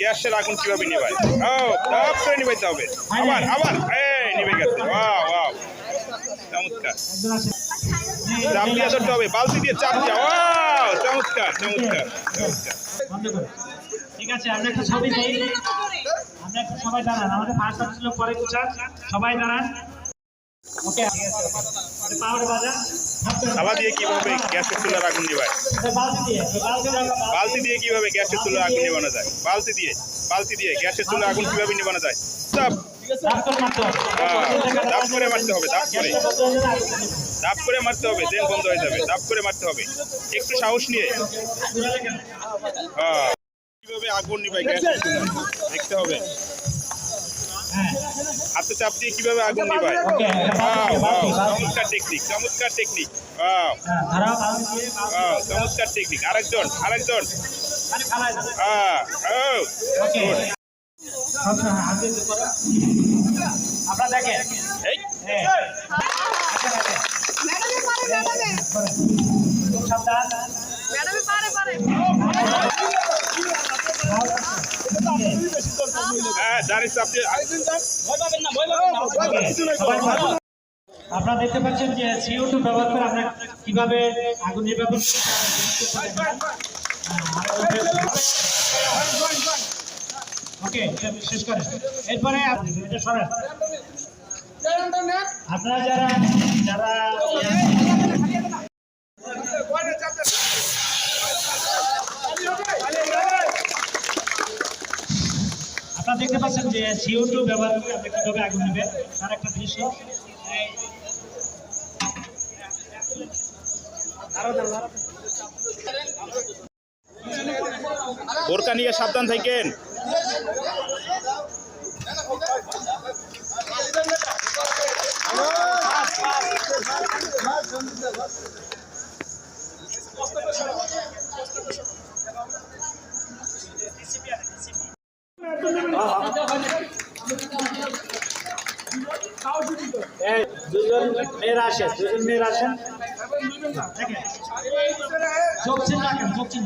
গ্যাসের আগুন কিভাবে নিভায়? তাপ করে নিভাইতে হবে। আবার আবার নিভে গেছে। ওয়াও ওয়াও, চমৎকার। চাপ দিয়ে ধরতে হবে, বালতি দিয়ে চাপ দিয়া। ওয়াও, চমৎকার চমৎকার চমৎকার। ঠিক আছে, আমরা একটা ছবি দেই। আমরা একটা সবাই দাঁড়ান, আমাদের ফার্স্ট ছিল পরে কুচা, সবাই দাঁড়ান। ওকে, পাওয়ার বাজা। থালা দিয়ে কিভাবে গ্যাসের চুলার আগুন নিভায়? বালতি দিয়ে কিভাবে গ্যাসের চুলার আগুন নিভানো যায়? বালতি দিয়ে গ্যাসের চুলার আগুন কিভাবে নিভানো যায়? চাপ দাপ করে মারতে হবে, দাপ করে মারতে হবে, দেন বন্ধ হয়ে যাবে। দাপ করে মারতে হবে, একটু সাহস নিয়ে। কিভাবে আগুন নিভায় গ্যাসের চুলা দেখতে হবে। হাতে চাপ দিয়ে কিভাবে আগুন নিভায়? চমৎকার টেকনিক, চমৎকার টেকনিক। চমৎকার টেকনিক। আরেকজন আপনারা দেখেন আপনারা দেখতে পাচ্ছেন যে CO2 ব্যবহার করে আমরা কিভাবে আগুন নির্বাপন ওকে শেষ করেন। এরপরে আপনারা যারা আপনারা দেখতে পাচ্ছেন যে CO2 ব্যবহার করে আমরা কিভাবে আগুন নেবে তার একটা দৃশ্য। বোরকা নিয়ে সাবধান থাকেন। দুজন মেয়েরা আসেন, চোখ চিন রাখেন, চোখ চিন।